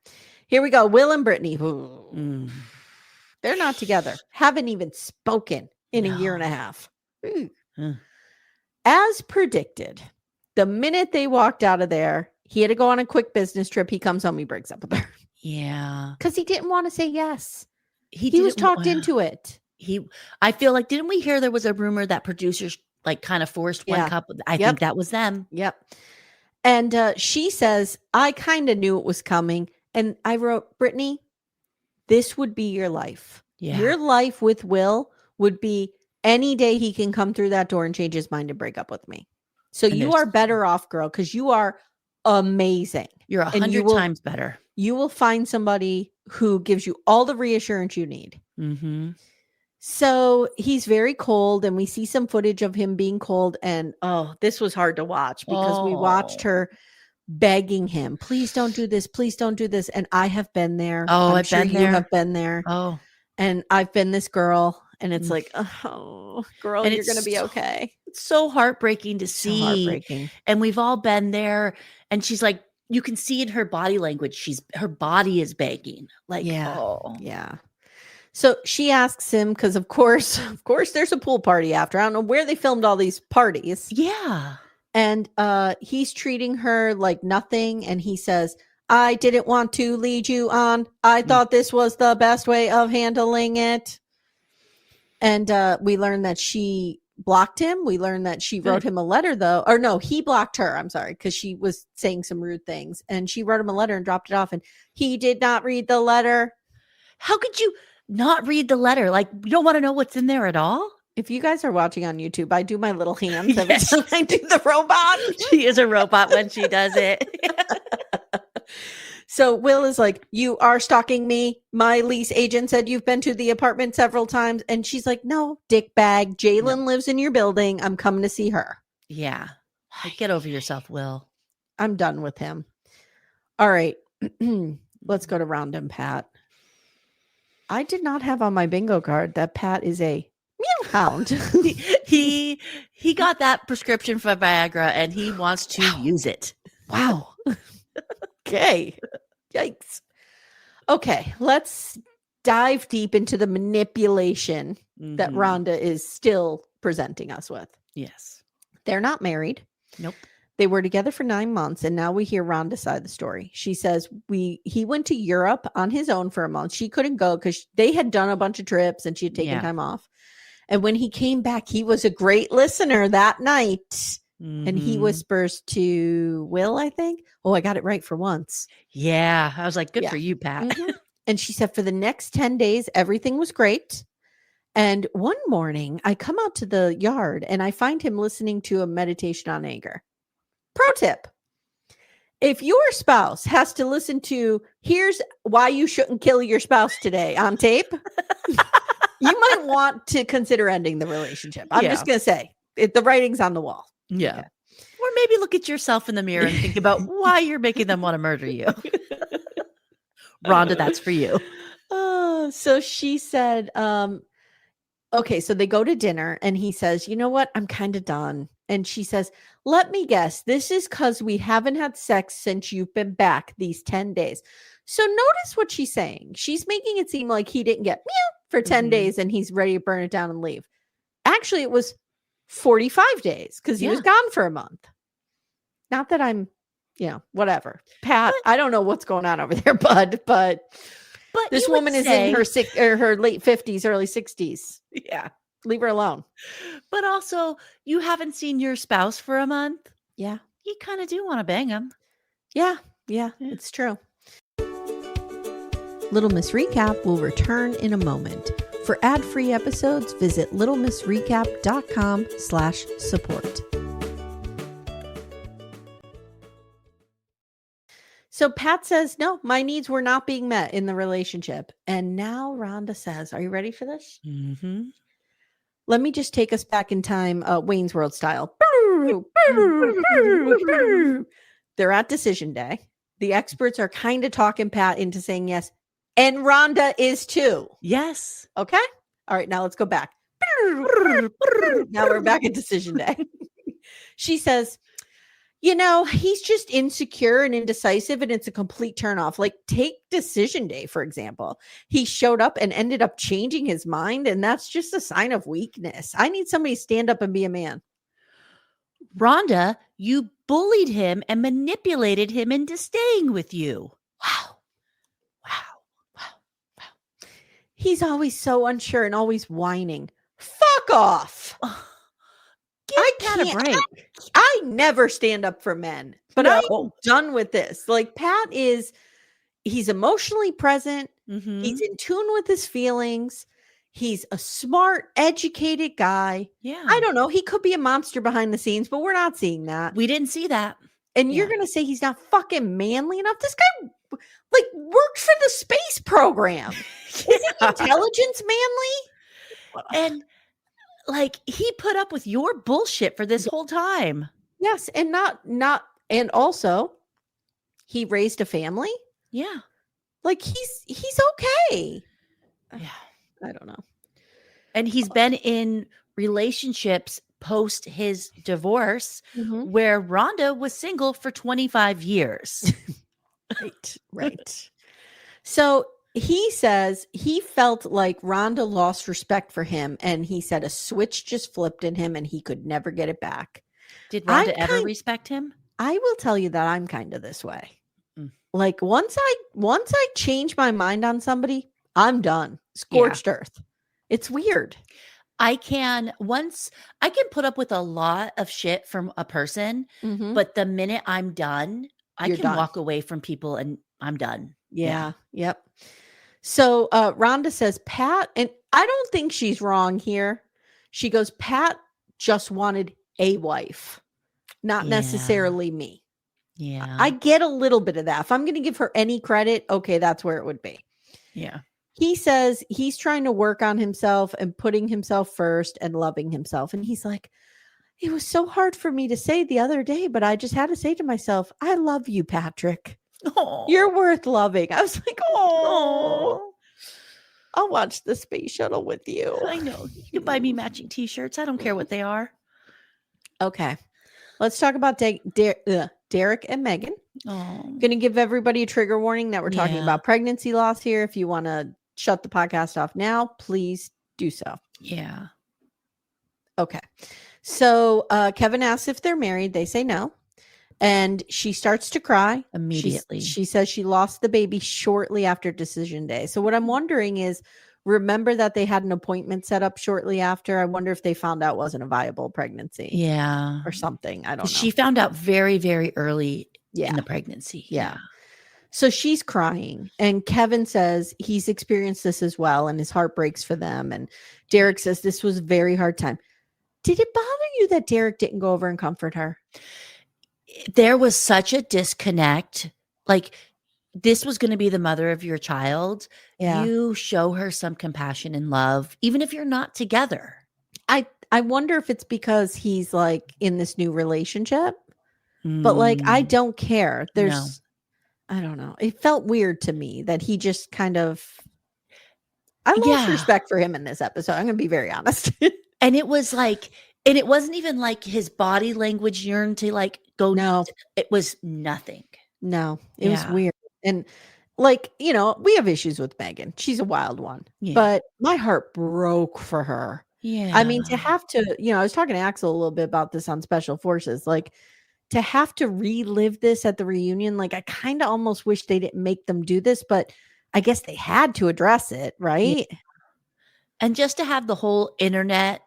Here we go. Will and Brittany. They're not together. Haven't even spoken in a year and a half. As predicted, the minute they walked out of there, he had to go on a quick business trip. He comes home, he breaks up with her. Yeah. Because he didn't want to say yes. He was talked into it. I feel like, didn't we hear there was a rumor that producers like kind of forced one couple? I think that was them. Yep. And she says, I kind of knew it was coming. And I wrote, Brittany, this would be your life. Yeah. Your life with Will would be any day he can come through that door and change his mind and break up with me. So you are better off, girl, because you are amazing. You're 100 times better. You will find somebody who gives you all the reassurance you need. So he's very cold, and we see some footage of him being cold. And this was hard to watch because we watched her begging him, please don't do this. Please don't do this. And I have been there. I've been there. You have been there. Oh, and I've been this girl. And it's like, oh, girl, and you're going to be okay. It's so heartbreaking to see. So heartbreaking. And we've all been there. And she's like, you can see in her body language, her body is begging. Like, yeah. So she asks him, because of course, there's a pool party after. I don't know where they filmed all these parties. Yeah. And he's treating her like nothing. And he says, I didn't want to lead you on. I thought this was the best way of handling it. And we learned that she blocked him. We learned that she wrote him a letter, though. Or no, he blocked her. I'm sorry, because she was saying some rude things. And she wrote him a letter and dropped it off. And he did not read the letter. How could you not read the letter? Like, you don't want to know what's in there at all? If you guys are watching on YouTube, I do my little hands every time I do the robot. She is a robot when she does it. So Will is like, you are stalking me. My lease agent said you've been to the apartment several times. And she's like, no, dick bag. Jalen lives in your building. I'm coming to see her. Yeah. Like, get over yourself, Will. I'm done with him. All right. Let's go to Rhonda and Pat. I did not have on my bingo card that Pat is a meow hound. he got that prescription for Viagra and he wants to use it. Wow. Okay. Yikes. Okay, let's dive deep into the manipulation that Rhonda is still presenting us with. Yes. They're not married. Nope. They were together for 9 months, and now we hear Rhonda's side of the story. She says he went to Europe on his own for a month. She couldn't go because they had done a bunch of trips and she had taken time off. And when he came back, he was a great listener that night. And he whispers to Will, I think. Oh, I got it right for once. Yeah. I was like, good for you, Pat. And she said for the next 10 days, everything was great. And one morning, I come out to the yard and I find him listening to a meditation on anger. Pro tip. If your spouse has to listen to, here's why you shouldn't kill your spouse today on tape, you might want to consider ending the relationship. I'm just going to say, the writing's on the wall. Yeah. Or maybe look at yourself in the mirror and think about why you're making them want to murder you. Rhonda, that's for you. So she said, okay, so they go to dinner and he says, you know what? I'm kind of done. And she says, let me guess. This is because we haven't had sex since you've been back these 10 days. So notice what she's saying. She's making it seem like he didn't get meow for 10 days and he's ready to burn it down and leave. Actually, it was 45 days because he was gone for a month. Not that I'm, whatever. Pat, I don't know what's going on over there, bud, but this woman is in her late 50s, early 60s. Yeah. Leave her alone. But also, you haven't seen your spouse for a month. Yeah. You kind of do want to bang him. Yeah, it's true. Little Miss Recap will return in a moment. For ad-free episodes, visit littlemissrecap.com/support. So Pat says, no, my needs were not being met in the relationship. And now Rhonda says, are you ready for this? Mm-hmm. Let me just take us back in time, Wayne's World style. They're at decision day. The experts are kind of talking Pat into saying yes. And Rhonda is too. Yes. Okay. All right. Now let's go back. Now we're back at decision day. She says, he's just insecure and indecisive and it's a complete turnoff. Like take decision day, for example. He showed up and ended up changing his mind. And that's just a sign of weakness. I need somebody to stand up and be a man. Rhonda, you bullied him and manipulated him into staying with you. Wow. He's always so unsure and always whining. Fuck off. I can't a break. I never stand up for men, but I'm done with this. Like Pat he's emotionally present. Mm-hmm. He's in tune with his feelings. He's a smart, educated guy. Yeah. I don't know. He could be a monster behind the scenes, but we're not seeing that. We didn't see that. And you're going to say he's not fucking manly enough? This guy worked for the space program. Isn't intelligence manly? And he put up with your bullshit for this whole time. Yes. And and also he raised a family. Yeah. He's okay. Yeah. I don't know. And he's been in relationships post his divorce, where Rhonda was single for 25 years. Right. So he says he felt like Rhonda lost respect for him, and he said a switch just flipped in him and he could never get it back. Did Rhonda ever respect him? I will tell you that I'm kind of this way. Like once I change my mind on somebody, I'm done. Scorched earth. It's weird. I can put up with a lot of shit from a person, but the minute I'm done, I can walk away from people and I'm done. Yeah. Yep. So Rhonda says Pat, and I don't think she's wrong here. She goes, Pat just wanted a wife, not necessarily me. Yeah. I get a little bit of that. If I'm going to give her any credit, okay, that's where it would be. Yeah. He says he's trying to work on himself and putting himself first and loving himself. And he's like, it was so hard for me to say the other day, but I just had to say to myself, I love you, Patrick. Aww. You're worth loving. I was like, oh, I'll watch the space shuttle with you. I know. You can buy me matching t-shirts. I don't care what they are. Okay. Let's talk about Derek and Meghann. Going to give everybody a trigger warning that we're talking about pregnancy loss here. If you want to shut the podcast off now, please do so. Yeah. Okay. So Kevin asks if they're married. They say no. And she starts to cry immediately. She says she lost the baby shortly after decision day. So what I'm wondering is, remember that they had an appointment set up shortly after? I wonder if they found out it wasn't a viable pregnancy. Yeah. Or something. I don't know. She found out very, very early in the pregnancy. Yeah. So she's crying. And Kevin says he's experienced this as well. And his heart breaks for them. And Derek says this was a very hard time. Did it bother you that Derek didn't go over and comfort her? There was such a disconnect. Like, this was going to be the mother of your child. Yeah. You show her some compassion and love, even if you're not together. I wonder if it's because he's like in this new relationship, but like, I don't care. I don't know. It felt weird to me that he just kind of, I lost respect for him in this episode. I'm going to be very honest. And it was like, and it wasn't even like his body language yearned to like go. No, it was nothing. No, it was weird. And like, you know, we have issues with Meghann. She's a wild one, but my heart broke for her. Yeah. I mean, to have to, you know, I was talking to Axel a little bit about this on Special Forces, like to have to relive this at the reunion. Like, I kind of almost wish they didn't make them do this, but I guess they had to address it. Right. Yeah. And just to have the whole internet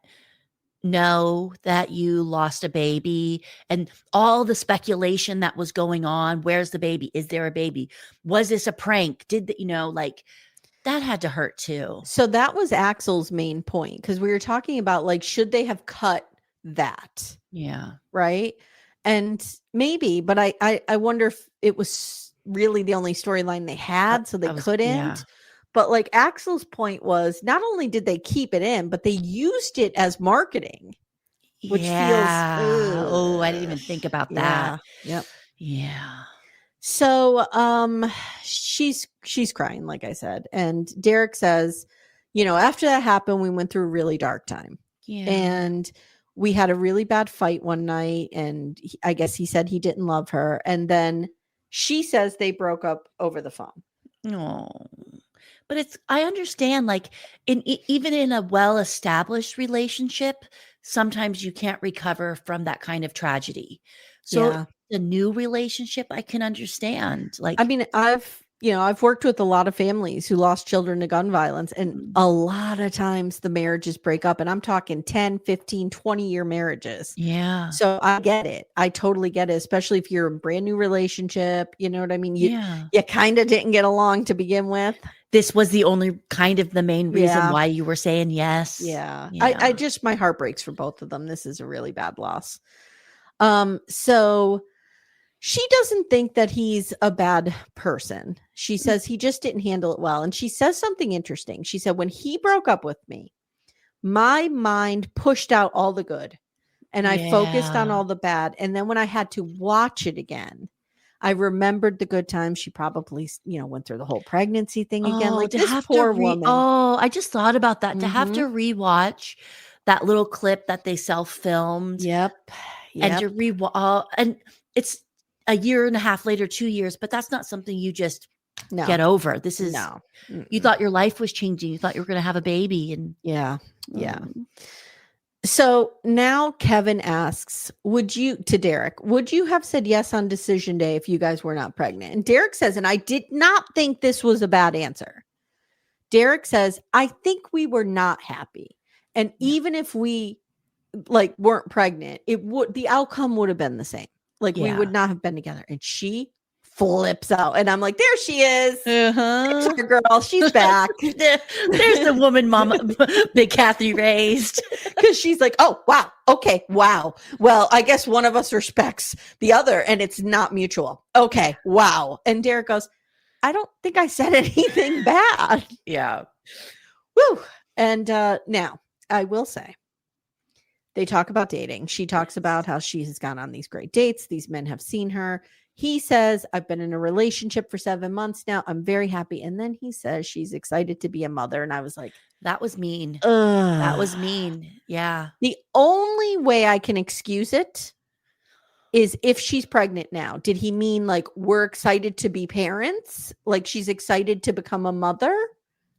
know that you lost a baby and all the speculation that was going on. Where's the baby? Is there a baby? Was this a prank? Like that had to hurt too. So that was Axel's main point, because we were talking about like, should they have cut that? Yeah. Right. And maybe, but I wonder if it was really the only storyline they had, so they couldn't. Yeah. But like Axel's point was, not only did they keep it in, but they used it as marketing, which feels, I didn't even think about that. Yep. Yeah. So she's crying, like I said. And Derek says, you know, after that happened, we went through a really dark time. Yeah. And we had a really bad fight one night. And I guess he said he didn't love her. And then she says they broke up over the phone. No. But I understand, like, even in a well-established relationship, sometimes you can't recover from that kind of tragedy. So the new relationship, I can understand. Like, I mean, I've worked with a lot of families who lost children to gun violence, and a lot of times the marriages break up, and I'm talking 10, 15, 20-year marriages. Yeah. So I get it. I totally get it, especially if you're in a brand new relationship. You know what I mean? You kind of didn't get along to begin with. This was the only kind of the main reason why you were saying yes. Yeah. I just, my heart breaks for both of them. This is a really bad loss. So she doesn't think that he's a bad person. She says he just didn't handle it well. And she says something interesting. She said, when he broke up with me, my mind pushed out all the good and I focused on all the bad. And then when I had to watch it again, I remembered the good times. She probably, went through the whole pregnancy thing again. Like this poor woman. I just thought about that. To have to rewatch that little clip that they self-filmed. Yep. And to and it's a year and a half later, 2 years, but that's not something you just get over. This is you thought your life was changing. You thought you were going to have a baby, and yeah. So now Kevin asks, to Derek, would you have said yes on decision day if you guys were not pregnant? And Derek says, and I did not think this was a bad answer. Derek says, I think we were not happy. And even if we weren't pregnant, the outcome would have been the same. We would not have been together. And she flips out, and I'm like, there she is. There's our girl. She's back. There's the woman mama Big Kathy raised. Because she's like, oh, wow. Okay. Wow. Well, I guess one of us respects the other, and it's not mutual. Okay. Wow. And Derek goes, I don't think I said anything bad. Yeah. Woo. And now I will say, they talk about dating. She talks about how she has gone on these great dates. These men have seen her. He says, I've been in a relationship for 7 months now. I'm very happy. And then he says she's excited to be a mother. And I was like, that was mean. That was mean. Yeah. The only way I can excuse it is if she's pregnant now. Did he mean we're excited to be parents? She's excited to become a mother?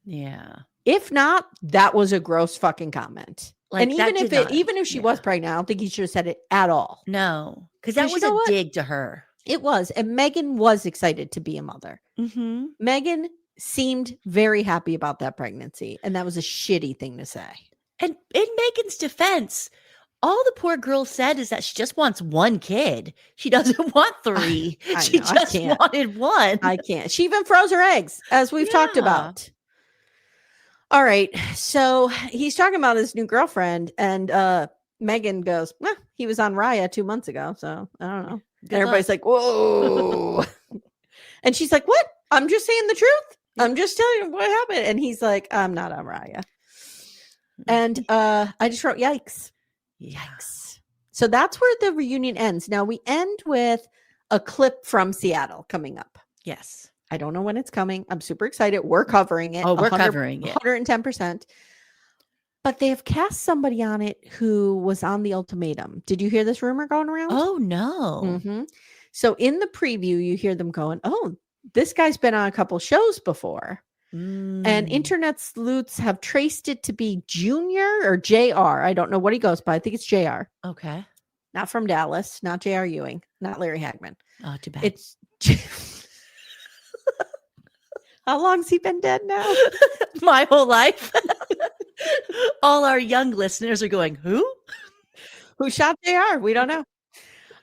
Yeah. If not, that was a gross fucking comment. And even if she was pregnant, I don't think he should have said it at all. No, because that was a dig to her. It was. And Meghann was excited to be a mother. Mm-hmm. Meghann seemed very happy about that pregnancy. And that was a shitty thing to say. And in Meghan's defense, all the poor girl said is that she just wants one kid. She doesn't want 3. She just wanted one. I can't. She even froze her eggs, as we've talked about. All right. So he's talking about his new girlfriend, and Meghann goes, he was on Raya 2 months ago. So I don't know. And everybody's like, whoa. And she's like, what? I'm just saying the truth. I'm just telling you what happened. And he's like, I'm not on Raya. And I just wrote, yikes. Yikes. So that's where the reunion ends. Now we end with a clip from Seattle coming up. Yes. I don't know when it's coming. I'm super excited. We're covering it. Oh, we're covering it. 110%. But they have cast somebody on it who was on the ultimatum. Did you hear this rumor going around? Oh, no. Mm-hmm. So in the preview, you hear them going, oh, this guy's been on a couple shows before. And internet sleuths have traced it to be Junior or JR. I don't know what he goes by. I think it's JR. Okay. Not from Dallas. Not JR Ewing. Not Larry Hagman. Oh, too bad. It's... How long's he been dead now? My whole life. All our young listeners are going, who? Who shot JR? We don't know.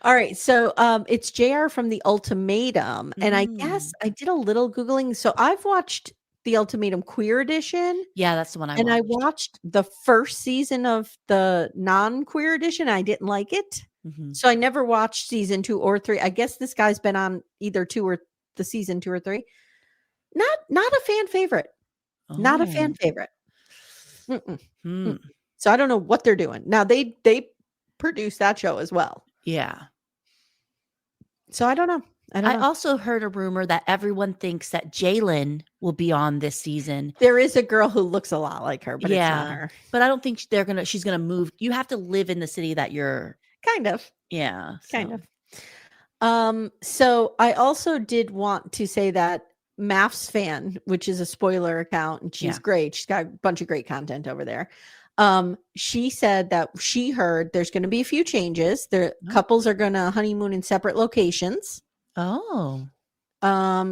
All right. So it's JR from The Ultimatum. And I guess I did a little Googling. So I've watched The Ultimatum Queer Edition. Yeah, that's the one I watched. And I watched the first season of the non-queer edition. I didn't like it. Mm-hmm. So I never watched season 2 or 3. I guess this guy's been on either the season 2 or 3. Not a fan favorite. Oh. Not a fan favorite. So I don't know what they're doing. Now they produce that show as well. Yeah. So I don't know. I also heard a rumor that everyone thinks that Jalen will be on this season. There is a girl who looks a lot like her, but it's not her. But I don't think she's gonna move. You have to live in the city that you're kind of. Yeah. Kind of. So I also did want to say that MAFS fan, which is a spoiler account, and she's great. She's got a bunch of great content over there. She said that she heard there's going to be a few changes. Couples are going to honeymoon in separate locations. Oh.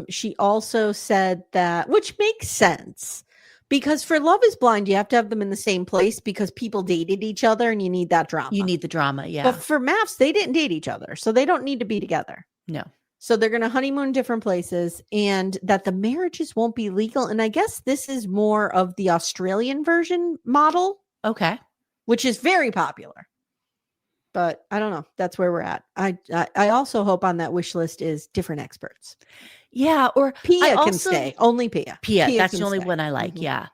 She also said that, which makes sense, because for Love is Blind, you have to have them in the same place because people dated each other and you need that drama. You need the drama, yeah. But for MAFS, they didn't date each other, so they don't need to be together. No. So they're going to honeymoon in different places, and that the marriages won't be legal. And I guess this is more of the Australian version model. Okay. Which is very popular. But I don't know. That's where we're at. I also hope on that wish list is different experts. Yeah. Or Pia can stay. Only Pia. Pia that's the only one I like. Mm-hmm. Yeah.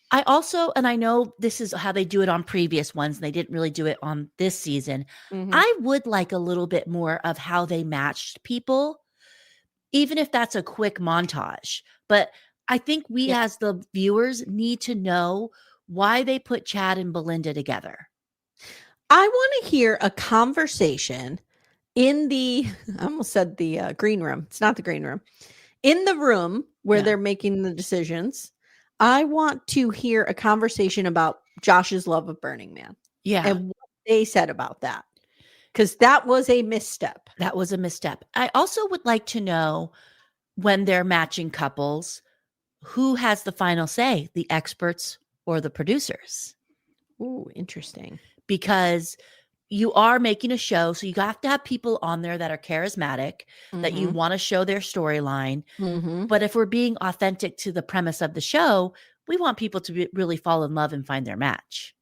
I also, and I know this is how they do it on previous ones, and they didn't really do it on this season. Mm-hmm. I would like a little bit more of how they matched people, even if that's a quick montage. But I think we as the viewers need to know why they put Chad and Belinda together. I want to hear a conversation in the, I almost said the green room. It's not the green room. In the room where they're making the decisions, I want to hear a conversation about Josh's love of Burning Man. Yeah. And what they said about that. Because that was a misstep. That was a misstep. I also would like to know, when they're matching couples, who has the final say, the experts or the producers? Ooh, interesting. Because you are making a show, so you have to have people on there that are charismatic, that you want to show their storyline. But if we're being authentic to the premise of the show, we want people to really fall in love and find their match.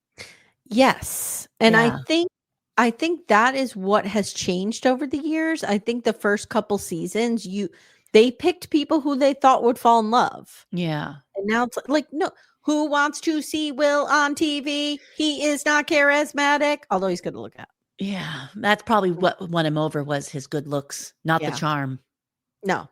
Yes. And I think that is what has changed over the years. I think the first couple seasons, they picked people who they thought would fall in love. Yeah. And now it's like, no, who wants to see Will on TV? He is not charismatic, although he's good to look at. Yeah. That's probably what won him over, was his good looks, not the charm. No.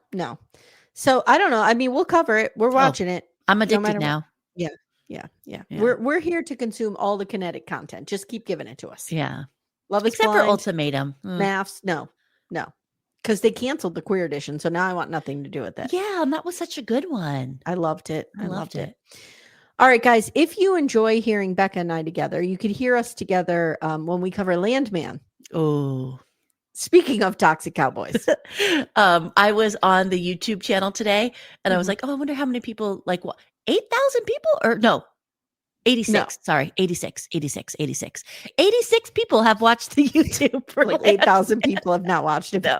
So I don't know. I mean, we'll cover it. We're watching it. I'm addicted now. Yeah. We're here to consume all the kinetic content. Just keep giving it to us. Yeah. Love is Except Blind, for Ultimatum. MAFS. No. Because they canceled the queer edition. So now I want nothing to do with it. Yeah. And that was such a good one. I loved it. I loved it. All right, guys. If you enjoy hearing Becca and I together, you could hear us together when we cover Landman. Oh. Speaking of Toxic Cowboys. I was on the YouTube channel today and I was like, oh, I wonder how many people, like, what, 8,000 people? Or no, 86. No. Sorry, 86. 86 people have watched the YouTube. For like 8,000 people have not watched it. No.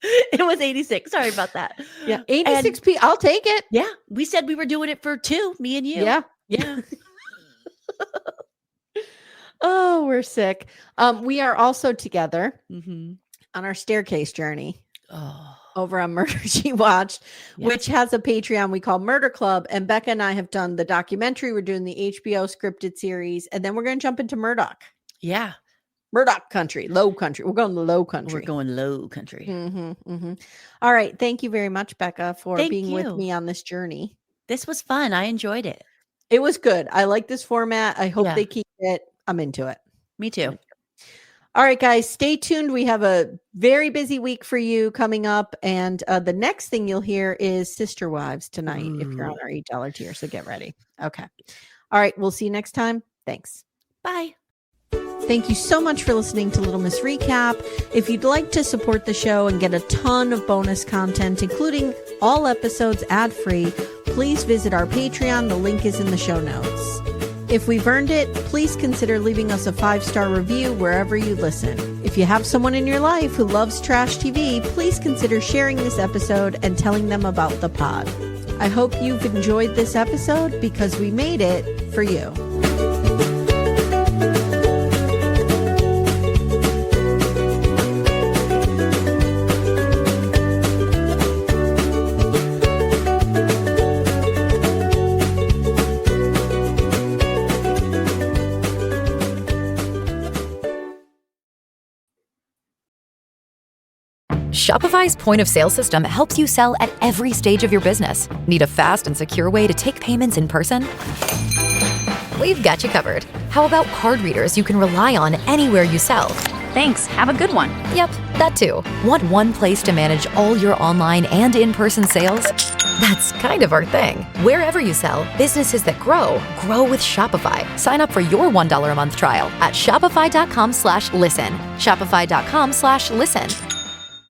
It was 86. Sorry about that. Yeah, 86 people. I'll take it. Yeah, we said we were doing it for 2, me and you. Yeah. Oh, we're sick. We are also together on our staircase journey over on Murder She Watched, which has a Patreon we call Murder Club. And Becca and I have done the documentary. We're doing the HBO scripted series. And then we're going to jump into Murdoch. Yeah. Murdoch country, low country. We're going to low country. We're going low country. All right. Thank you very much, Becca, for being with me on this journey. This was fun. I enjoyed it. It was good. I like this format. I hope they keep it. I'm into it. Me too. All right, guys, stay tuned. We have a very busy week for you coming up. And the next thing you'll hear is Sister Wives tonight if you're on our $8 tier. So get ready. Okay. All right. We'll see you next time. Thanks. Bye. Thank you so much for listening to Little Miss Recap. If you'd like to support the show and get a ton of bonus content, including all episodes ad-free, please visit our Patreon. The link is in the show notes. If we've earned it, please consider leaving us a 5-star review wherever you listen. If you have someone in your life who loves trash TV, please consider sharing this episode and telling them about the pod. I hope you've enjoyed this episode because we made it for you. Shopify's point-of-sale system helps you sell at every stage of your business. Need a fast and secure way to take payments in person? We've got you covered. How about card readers you can rely on anywhere you sell? Thanks. Have a good one. Yep, that too. Want one place to manage all your online and in-person sales? That's kind of our thing. Wherever you sell, businesses that grow with Shopify. Sign up for your $1 a month trial at shopify.com/listen. Shopify.com/listen.